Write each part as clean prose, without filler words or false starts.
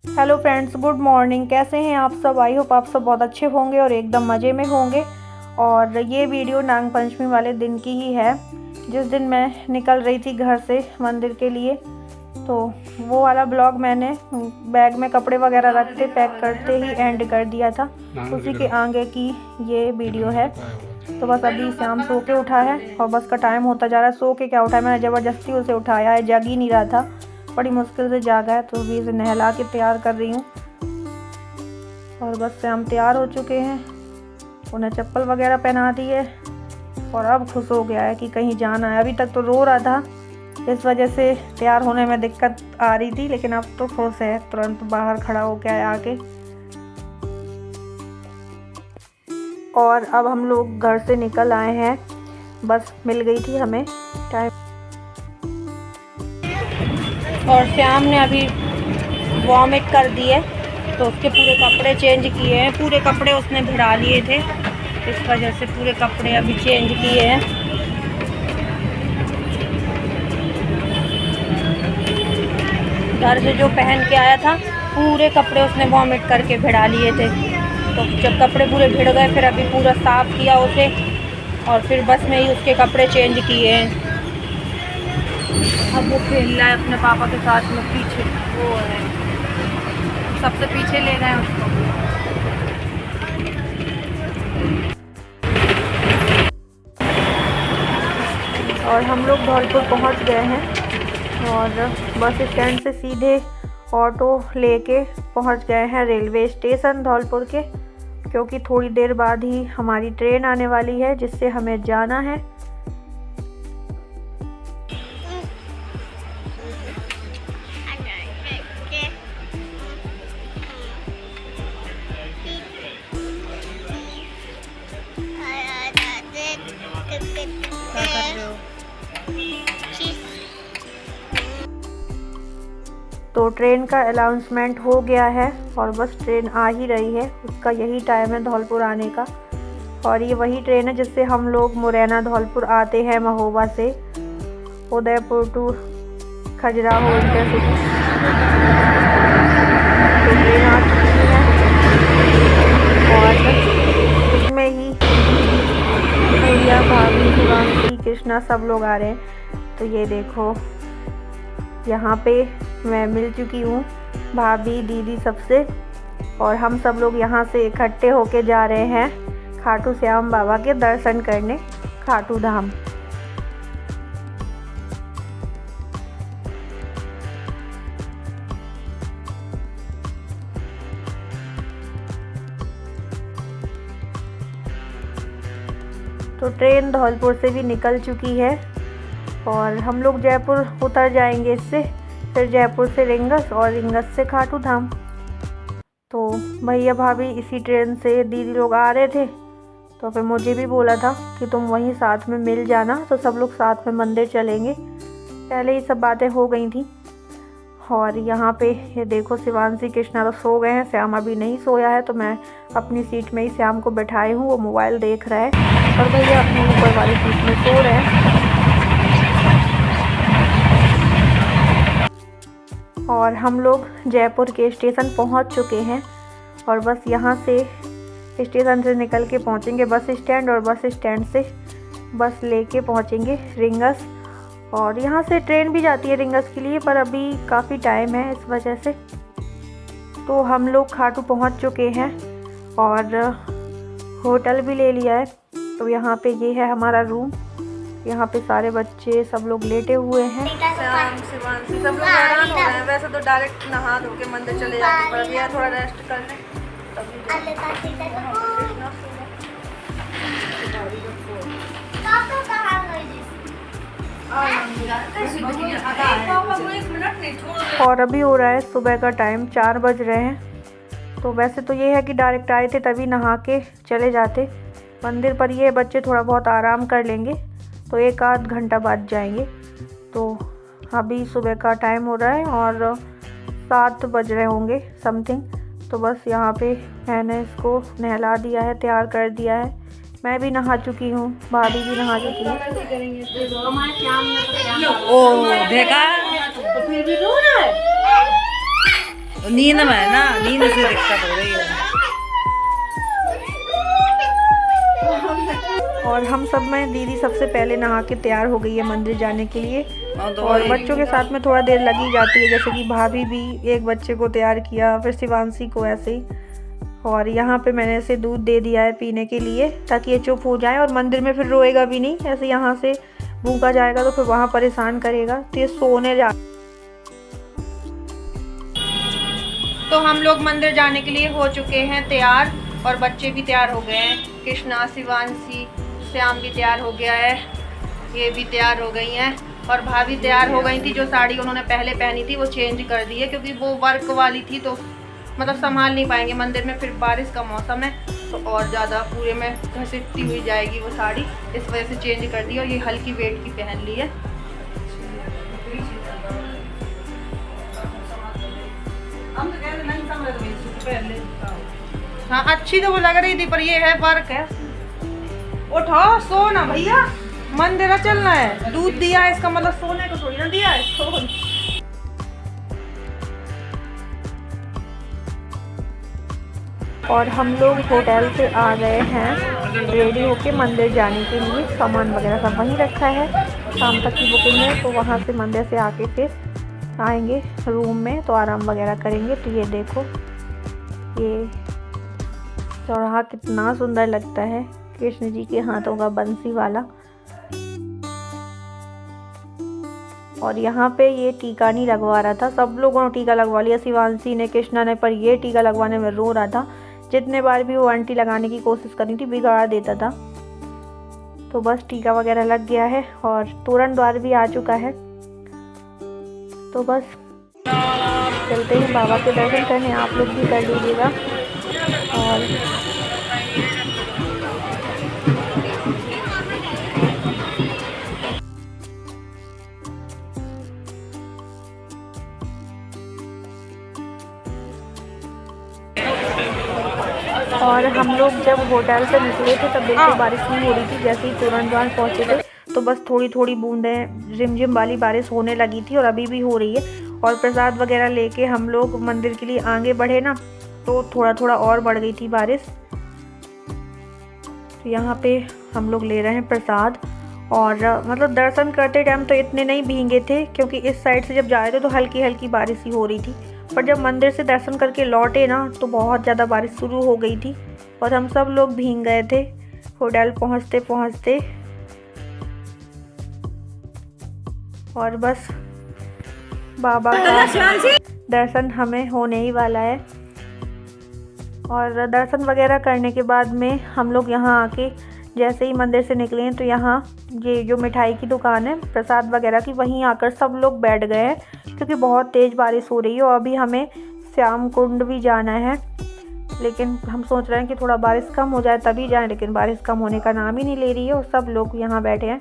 Hello friends, good morning. कैसे हैं आप सब? आई होप आप सब बहुत अच्छे होंगे और एकदम मज़े में होंगे। और ये वीडियो नाग पंचमी वाले दिन की ही है, जिस दिन मैं निकल रही थी घर से मंदिर के लिए। तो वो वाला ब्लॉग मैंने बैग में कपड़े वगैरह रखते पैक करते ही एंड कर दिया था। उसी के आगे की ये वीडियो है। तो बस अभी श्याम सो के उठा है और बस का टाइम होता जा रहा है। सो के क्या उठा है, मैंने ज़बरदस्ती उसे उठाया है, जग ही नहीं रहा था, बड़ी मुश्किल से जागा है। तो अभी इसे नहला के तैयार कर रही हूँ और बस श्याम तैयार हो चुके हैं। उन्हें चप्पल वगैरह पहना दी है और अब खुश हो गया है कि कहीं जाना है। अभी तक तो रो रहा था, इस वजह से तैयार होने में दिक्कत आ रही थी, लेकिन अब तो खुश है। तुरंत बाहर खड़ा हो गया है आके। और अब हम लोग घर से निकल आए हैं, बस मिल गई थी हमें टाइम। और श्याम ने अभी वॉमिट कर दी है, तो उसके पूरे कपड़े चेंज किए हैं। पूरे कपड़े उसने भिड़ा लिए थे, इस वजह से पूरे कपड़े अभी चेंज किए हैं। घर से जो पहन के आया था पूरे कपड़े उसने वॉमिट करके भिड़ा लिए थे। तो जब कपड़े पूरे भिड़ गए, फिर अभी पूरा साफ़ किया उसे और फिर बस में ही उसके कपड़े चेंज किए हैं। अब वो खेल रहा है अपने पापा के साथ में, पीछे वो है, सबसे पीछे ले रहे हैं उसको। और हम लोग धौलपुर पहुंच गए हैं और बस स्टैंड से सीधे ऑटो लेके पहुंच गए हैं रेलवे स्टेशन धौलपुर के, क्योंकि थोड़ी देर बाद ही हमारी ट्रेन आने वाली है जिससे हमें जाना है। क्या कर रहे हो? तो ट्रेन का अनाउंसमेंट हो गया है और बस ट्रेन आ ही रही है। उसका यही टाइम है धौलपुर आने का। और ये वही ट्रेन है जिससे हम लोग मुरैना धौलपुर आते हैं महोबा से, उदयपुर टू खजुराहो इंटरसिटी। तो ट्रेन आ चुकी है और इसमें ही भैया, भाभी, शिवांशी, कृष्णा सब लोग आ रहे हैं। तो ये देखो, यहाँ पे मैं मिल चुकी हूँ भाभी, दीदी सबसे। और हम सब लोग यहाँ से इकट्ठे होके जा रहे हैं खाटू श्याम बाबा के दर्शन करने, खाटू धाम। तो ट्रेन धौलपुर से भी निकल चुकी है और हम लोग जयपुर उतर जाएंगे इससे, फिर जयपुर से रिंगस और रिंगस से खाटू धाम। तो भैया भाभी इसी ट्रेन से, दीदी लोग आ रहे थे, तो फिर मुझे भी बोला था कि तुम वहीं साथ में मिल जाना, तो सब लोग साथ में मंदिर चलेंगे। पहले ही सब बातें हो गई थी। और यहाँ पे ये देखो, शिवांशी, कृष्णा तो सो गए हैं, श्याम अभी नहीं सोया है। तो मैं अपनी सीट में ही श्याम को बैठाई हूँ, वो मोबाइल देख रहा है और भैया अपनी ऊपर वाली सीट में सो रहे हैं। और हम लोग जयपुर के स्टेशन पहुँच चुके हैं और बस यहाँ से स्टेशन से निकल के पहुँचेंगे बस स्टैंड, और बस स्टैंड से बस लेके पहुँचेंगे रिंगस। और यहाँ से ट्रेन भी जाती है रिंगस के लिए, पर अभी काफ़ी टाइम है इस वजह से। तो हम लोग खाटू पहुँच चुके हैं और होटल भी ले लिया है। तो यहाँ पे ये है हमारा रूम। यहाँ पे सारे बच्चे सब लोग लेटे हुए हैं। शिवांशी सब लोग हैरान हो रहे हैं। वैसे तो डायरेक्ट नहा धो के मंदिर चले जाते, पर अभी यार थोड़ा रेस्ट कर लें और अभी हो रहा है सुबह का टाइम, 4 बज रहे हैं। तो वैसे तो ये है कि डायरेक्ट आए थे तभी नहा के चले जाते मंदिर, पर ये बच्चे थोड़ा बहुत आराम कर लेंगे तो 1 आध घंटा बाद जाएंगे। तो अभी सुबह का टाइम हो रहा है और 7 बज रहे होंगे समथिंग। तो बस यहाँ पे मैंने इसको नहला दिया है, तैयार कर दिया है। मैं भी नहा चुकी हूँ, भाभी भी नहा चुकी है। ओ देखा तो फिर भी रो रहा है। नींद में है ना, नींद से दिक्कत हो रही है। और हम सब में दीदी सबसे पहले नहा के तैयार हो गई है मंदिर जाने के लिए। और बच्चों के साथ में थोड़ा देर लगी जाती है, जैसे कि भाभी भी एक बच्चे को तैयार किया, फिर शिवांशी को ऐसे ही। और यहाँ पे मैंने इसे दूध दे दिया है पीने के लिए, ताकि ये चुप हो जाए और मंदिर में फिर रोएगा भी नहीं। ऐसे यहाँ से भूखा जाएगा तो फिर वहाँ परेशान करेगा, तो ये सोने जा। तो हम लोग मंदिर जाने के लिए हो चुके हैं तैयार, और बच्चे भी तैयार हो गए हैं। कृष्णा, शिवांशी, श्याम भी तैयार हो गया है, ये भी तैयार हो गई हैं। और भाभी तैयार हो गई थी, जो साड़ी उन्होंने पहले पहनी थी वो चेंज कर दी है, क्योंकि वो वर्क वाली थी तो मतलब संभाल नहीं पाएंगे मंदिर में। फिर बारिश का मौसम है तो और ज़्यादा पूरे में घसीटती हुई जाएगी वो साड़ी, इस वजह से चेंज कर दी। और ये हल्की वेट की पहन ली है। हाँ अच्छी तो वो लग रही थी, पर ये है वर्क है। उठो, सो ना भैया, मंदिर चलना है। दूध दिया है, इसका मतलब सोने को थोड़ी ना दिया है, सो। और हम लोग होटल से आ गए हैं रेडी होके मंदिर जाने के लिए। सामान वगैरह सब वहीं रखा है, शाम तक की बुकिंग है, तो वहाँ से मंदिर से आके फिर आएंगे रूम में तो आराम वगैरह करेंगे। तो ये देखो, ये चौराहा कितना सुंदर लगता है, कृष्ण जी के हाथों का बंसी वाला। और यहाँ पे ये टीका नहीं लगवा रहा था, सब लोगों ने टीका लगवा लिया, शिवांशी ने, कृष्णा ने, पर ये टीका लगवाने में रो रहा था। जितने बार भी वो आंटी लगाने की कोशिश करनी थी बिगाड़ देता था। तो बस टीका वगैरह लग गया है और तोरण द्वार भी आ चुका है। तो बस चलते हैं बाबा के दर्शन करने, आप लोग भी कर लीजिएगा। और हम लोग जब होटल से निकले थे तब बिल्कुल बारिश नहीं हो रही थी। जैसे ही तोरण द्वार पहुँचे थे तो बस थोड़ी थोड़ी बूंदें रिमझिम वाली बारिश होने लगी थी, और अभी भी हो रही है। और प्रसाद वगैरह लेके हम लोग मंदिर के लिए आगे बढ़े ना, तो थोड़ा थोड़ा और बढ़ गई थी बारिश। तो यहाँ पे हम लोग ले रहे हैं प्रसाद। और मतलब दर्शन करते टाइम तो इतने नहीं भीगे थे, क्योंकि इस साइड से जब जा रहे थे तो हल्की हल्की बारिश ही हो रही थी। पर जब मंदिर से दर्शन करके लौटे ना तो बहुत ज़्यादा बारिश शुरू हो गई थी, और हम सब लोग भीग गए थे होटल पहुँचते पहुँचते। और बस बाबा का दर्शन हमें होने ही वाला है। और दर्शन वगैरह करने के बाद में हम लोग यहाँ आके जैसे ही मंदिर से निकले हैं तो यहाँ ये जो मिठाई की दुकान है प्रसाद वगैरह की, वहीं आकर सब लोग बैठ गए हैं, क्योंकि बहुत तेज़ बारिश हो रही है। और अभी हमें श्याम कुंड भी जाना है, लेकिन हम सोच रहे हैं कि थोड़ा बारिश कम हो जाए तभी जाएं, लेकिन बारिश कम होने का नाम ही नहीं ले रही है और सब लोग यहाँ बैठे हैं।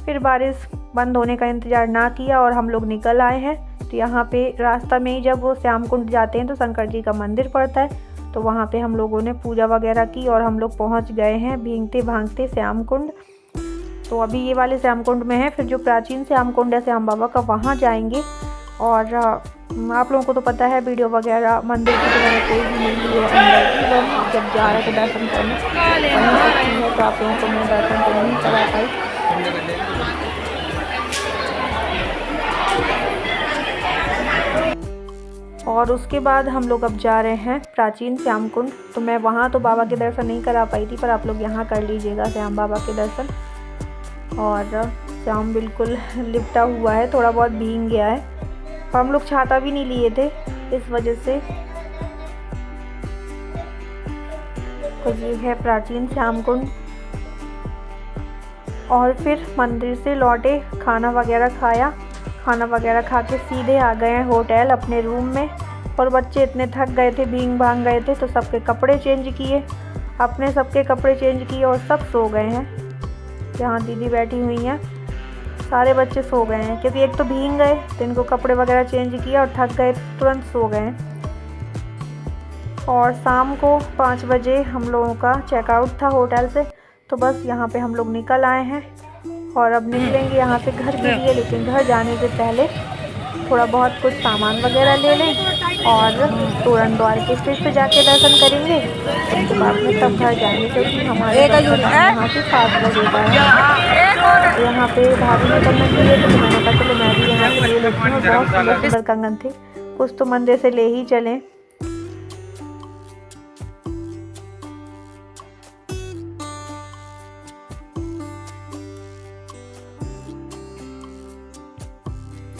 फिर बारिश बंद होने का इंतज़ार ना किया और हम लोग निकल आए हैं। तो यहाँ पे रास्ता में ही जब वो श्याम कुंड जाते हैं तो शंकर जी का मंदिर पड़ता है, तो वहाँ पे हम लोगों ने पूजा वगैरह की और हम लोग पहुँच गए हैं भीगते भागते श्याम कुंड। तो अभी ये वाले श्याम कुंड में है, फिर जो प्राचीन श्याम कुंड है श्याम बाबा का, वहाँ जाएंगे। और आप लोगों को तो पता है वीडियो वगैरह मंदिर की तो मैंने कोई भी नहीं ली है अंदर की, तो जब जा रहे थे दर्शन करने वहीं है, तो आप लोगों को मैं दर्शन तो नहीं करा पाई। और उसके बाद हम लोग अब जा रहे हैं प्राचीन श्याम कुंड। तो मैं वहाँ तो बाबा के दर्शन नहीं करा पाई थी, पर आप लोग यहाँ कर लीजिएगा श्याम बाबा के दर्शन। और श्याम बिल्कुल लिपटा हुआ है, थोड़ा बहुत भीग गया है, और हम लोग छाता भी नहीं लिए थे इस वजह से। तो ये है प्राचीन श्याम कुंड। और फिर मंदिर से लौटे, खाना वगैरह खाया, खाना वगैरह खा के सीधे आ गए हैं होटल अपने रूम में। और बच्चे इतने थक गए थे, भीग भाग गए थे, तो सबके कपड़े चेंज किए, अपने सबके कपड़े चेंज किए और सब सो गए हैं। जहाँ दीदी बैठी हुई हैं सारे बच्चे सो गए हैं, क्योंकि एक तो भीग गए तो इनको कपड़े वगैरह चेंज किया और थक गए तुरंत सो गए हैं। और शाम को 5 बजे हम लोगों का चेकआउट था होटल से, तो बस यहाँ पे हम लोग निकल आए हैं। और अब निकलेंगे यहाँ से घर के लिए, लेकिन घर जाने से पहले थोड़ा बहुत कुछ सामान वगैरह ले लें और तोरण द्वार के फिर से जाके दर्शन करेंगे। उसके बाद में तब घर जाएंगे क्योंकि हमारे यहाँ से 7 बजे का है। यहाँ पे भाभी ने कंगन लिए थे तो मैंने कहा चलो मैं भी यहाँ से ले लेती हूँ। बहुत सुंदर सुंदर कंगन थे, कुछ तो मंदिर से ले ही चलें।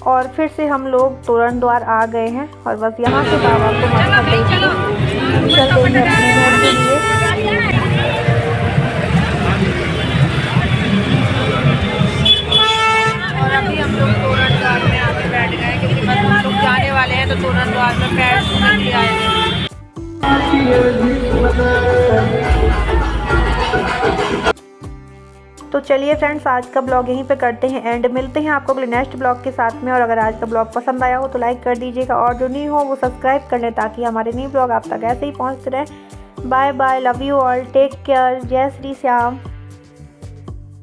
और फिर से हम लोग तोरण द्वार आ गए हैं और बस यहाँ से बाबा को मत्था टेक के चल देंगे अपने घर के लिए। और अभी हम लोग तोरण द्वार में आके बैठ गए क्योंकि बस हम लोग जाने वाले हैं तो तोरण द्वार में पैर छूने के लिए आए हैं। तो चलिए फ्रेंड्स, आज का ब्लॉग यहीं पे करते हैं एंड। मिलते हैं आपको अगले नेक्स्ट ब्लॉग के साथ में। और अगर आज का ब्लॉग पसंद आया हो तो लाइक कर दीजिएगा और जो नहीं हो वो सब्सक्राइब कर लें ताकि हमारे नए ब्लॉग आप तक ऐसे ही पहुंचते रहे। Bye bye, love you all, take care, जय श्री श्याम।